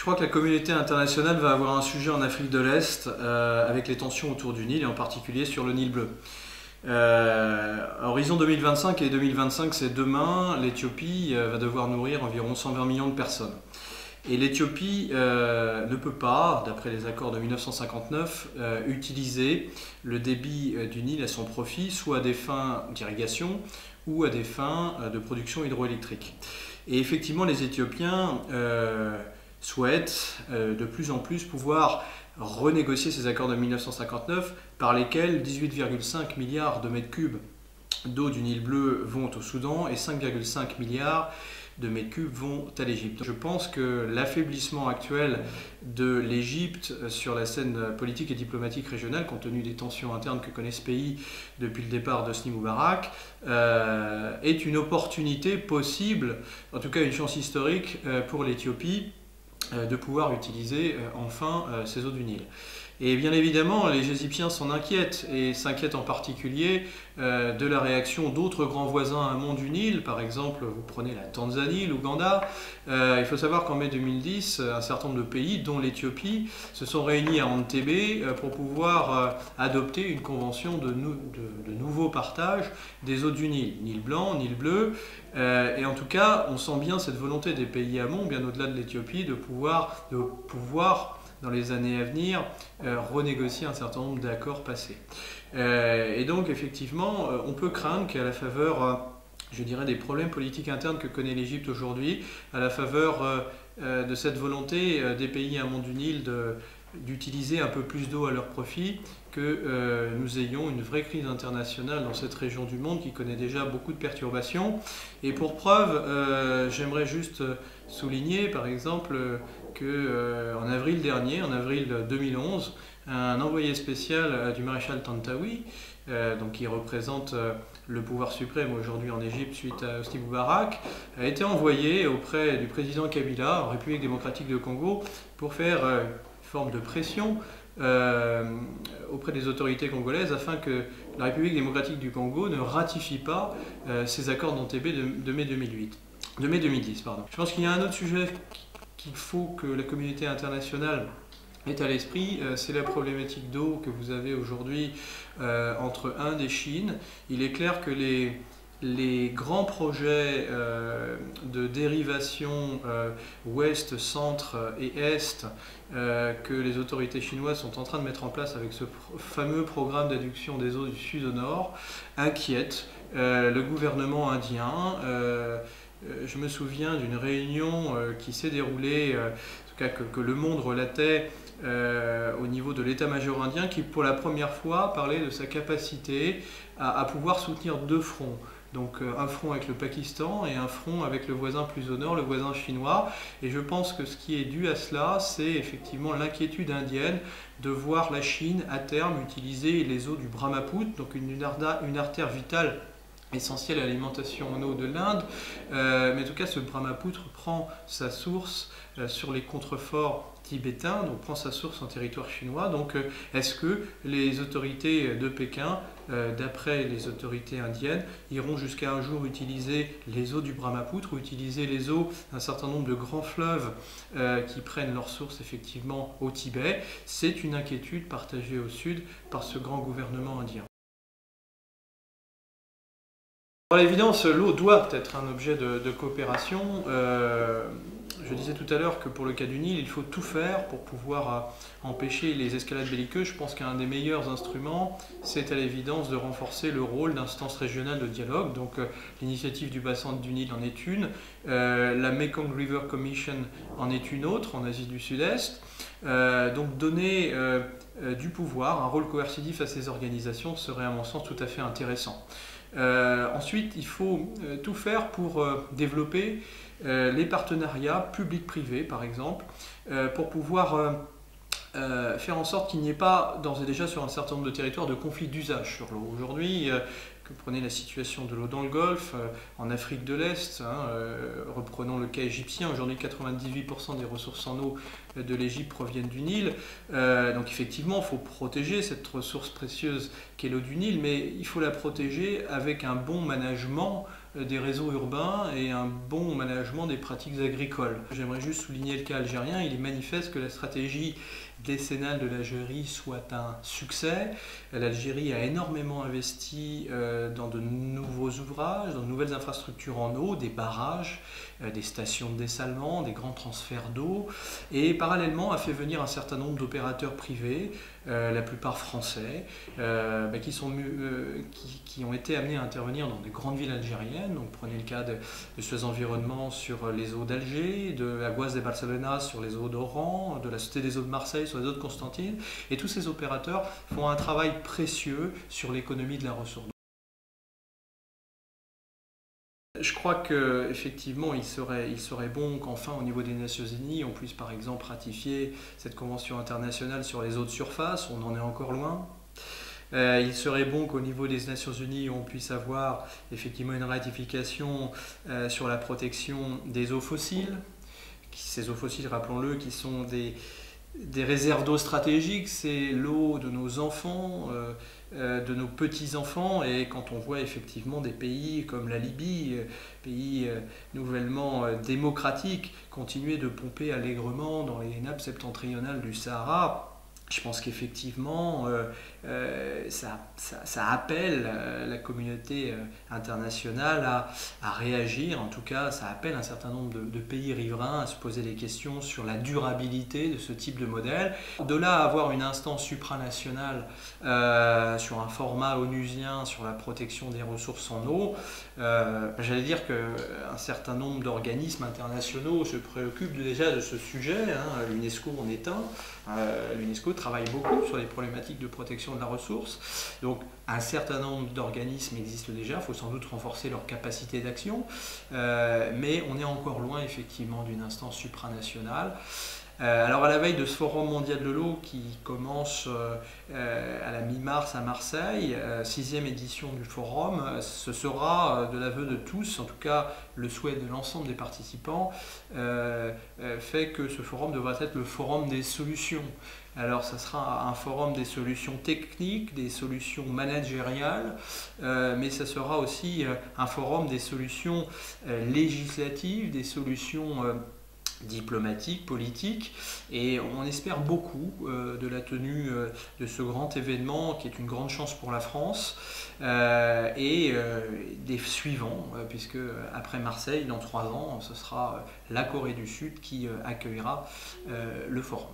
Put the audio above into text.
crois que la communauté internationale va avoir un sujet en Afrique de l'Est avec les tensions autour du Nil et en particulier sur le Nil bleu. Horizon 2025 et 2025, c'est demain, l'Éthiopie va devoir nourrir environ 120 millions de personnes. Et l'Éthiopie ne peut pas, d'après les accords de 1959, utiliser le débit du Nil à son profit, soit à des fins d'irrigation ou à des fins de production hydroélectrique. Et effectivement, les Éthiopiens souhaitent de plus en plus pouvoir renégocier ces accords de 1959 par lesquels 18,5 milliards de mètres cubes d'eau du Nil bleu vont au Soudan et 5,5 milliards de mètres cubes vont à l'Égypte. Je pense que l'affaiblissement actuel de l'Égypte sur la scène politique et diplomatique régionale, compte tenu des tensions internes que connaît ce pays depuis le départ d'Hosni Moubarak, est une opportunité possible, en tout cas une chance historique pour l'Éthiopie de pouvoir utiliser enfin ces eaux du Nil. Et bien évidemment, les Égyptiens s'en inquiètent et s'inquiètent en particulier de la réaction d'autres grands voisins amont du Nil. Par exemple, vous prenez la Tanzanie, l'Ouganda. Il faut savoir qu'en mai 2010, un certain nombre de pays, dont l'Éthiopie, se sont réunis à Entebbe pour pouvoir adopter une convention de nouveau partage des eaux du Nil. Nil blanc, Nil bleu. Et en tout cas, on sent bien cette volonté des pays amont, bien au-delà de l'Éthiopie, de pouvoir dans les années à venir, renégocier un certain nombre d'accords passés. Et donc, effectivement, on peut craindre qu'à la faveur, je dirais, des problèmes politiques internes que connaît l'Égypte aujourd'hui, à la faveur de cette volonté des pays amont du Nil d'utiliser un peu plus d'eau à leur profit, que nous ayons une vraie crise internationale dans cette région du monde qui connaît déjà beaucoup de perturbations. Et pour preuve, j'aimerais juste souligner, par exemple, qu'en avril dernier, en avril 2011, un envoyé spécial du maréchal Tantawi, qui représente le pouvoir suprême aujourd'hui en Égypte suite à Hosni Moubarak, a été envoyé auprès du président Kabila en République démocratique du Congo pour faire une forme de pression auprès des autorités congolaises afin que la République démocratique du Congo ne ratifie pas ces accords d'Entebbe de mai 2010. Je pense qu'il y a un autre sujet qu'il faut que la communauté internationale ait à l'esprit, c'est la problématique d'eau que vous avez aujourd'hui entre Inde et Chine. Il est clair que les grands projets de dérivation ouest, centre et est que les autorités chinoises sont en train de mettre en place avec ce fameux programme d'adduction des eaux du sud au nord inquiètent le gouvernement indien. Je me souviens d'une réunion qui s'est déroulée, en tout cas que Le Monde relatait au niveau de l'état-major indien, qui pour la première fois parlait de sa capacité à pouvoir soutenir deux fronts. Donc un front avec le Pakistan et un front avec le voisin plus au nord, le voisin chinois. Et je pense que ce qui est dû à cela, c'est effectivement l'inquiétude indienne de voir la Chine à terme utiliser les eaux du Brahmaputra, donc une artère vitale essentielle à l'alimentation en eau de l'Inde, mais en tout cas ce Brahmaputra prend sa source sur les contreforts tibétains, donc prend sa source en territoire chinois. Donc est-ce que les autorités de Pékin, d'après les autorités indiennes, iront jusqu'à un jour utiliser les eaux du Brahmaputra ou utiliser les eaux d'un certain nombre de grands fleuves qui prennent leur source effectivement au Tibet? C'est une inquiétude partagée au sud par ce grand gouvernement indien. À l'évidence, l'eau doit être un objet de coopération. Je disais tout à l'heure que pour le cas du Nil, il faut tout faire pour pouvoir empêcher les escalades belliqueuses. Je pense qu'un des meilleurs instruments, c'est à l'évidence de renforcer le rôle d'instance régionale de dialogue. Donc l'initiative du bassin du Nil en est une, la Mekong River Commission en est une autre en Asie du Sud-Est. Donc donner du pouvoir, un rôle coercitif à ces organisations serait à mon sens tout à fait intéressant. Ensuite, il faut tout faire pour développer les partenariats publics-privés, par exemple, pour pouvoir faire en sorte qu'il n'y ait pas, d'ores et déjà sur un certain nombre de territoires, de conflits d'usage sur l'eau. Aujourd'hui, que prenez la situation de l'eau dans le Golfe, en Afrique de l'Est, reprenons le cas égyptien, aujourd'hui 98% des ressources en eau de l'Égypte proviennent du Nil. Donc effectivement, il faut protéger cette ressource précieuse qu'est l'eau du Nil, mais il faut la protéger avec un bon management des réseaux urbains et un bon management des pratiques agricoles. J'aimerais juste souligner le cas algérien. Il est manifeste que la stratégie décennale de l'Algérie soit un succès. L'Algérie a énormément investi dans de nouveaux ouvrages, dans de nouvelles infrastructures en eau, des barrages, des stations de dessalement, des grands transferts d'eau, et parallèlement a fait venir un certain nombre d'opérateurs privés, la plupart français, qui ont été amenés à intervenir dans des grandes villes algériennes. Donc prenez le cas de Suez Environnement sur les eaux d'Alger, de Aguas de Barcelona sur les eaux d'Oran, de la Société des eaux de Marseille sur les eaux de Constantine. Et tous ces opérateurs font un travail précieux sur l'économie de la ressource. Je crois qu'effectivement, il serait bon qu'enfin, au niveau des Nations Unies, on puisse par exemple ratifier cette convention internationale sur les eaux de surface. On en est encore loin. Il serait bon qu'au niveau des Nations Unies, on puisse avoir effectivement une ratification sur la protection des eaux fossiles. Ces eaux fossiles, rappelons-le, qui sont des réserves d'eau stratégiques, c'est l'eau de nos enfants, de nos petits-enfants, et quand on voit effectivement des pays comme la Libye, pays nouvellement démocratique, continuer de pomper allègrement dans les nappes septentrionales du Sahara, je pense qu'effectivement, ça appelle la communauté internationale à réagir. En tout cas, ça appelle un certain nombre de pays riverains à se poser des questions sur la durabilité de ce type de modèle. De là à avoir une instance supranationale sur un format onusien sur la protection des ressources en eau, j'allais dire qu'un certain nombre d'organismes internationaux se préoccupent déjà de ce sujet. L'UNESCO en est un. L'UNESCO travaille beaucoup sur les problématiques de protection de la ressource. Donc un certain nombre d'organismes existent déjà, il faut sans doute renforcer leur capacité d'action, mais on est encore loin effectivement d'une instance supranationale. Alors à la veille de ce forum mondial de l'eau qui commence à la mi-mars à Marseille, 6e édition du forum, ce sera de l'aveu de tous, en tout cas le souhait de l'ensemble des participants, fait que ce forum devra être le forum des solutions. Alors ça sera un forum des solutions techniques, des solutions managériales, mais ça sera aussi un forum des solutions législatives, des solutions diplomatique, politique, et on espère beaucoup de la tenue de ce grand événement qui est une grande chance pour la France et des suivants, puisque après Marseille, dans 3 ans, ce sera la Corée du Sud qui accueillera le forum.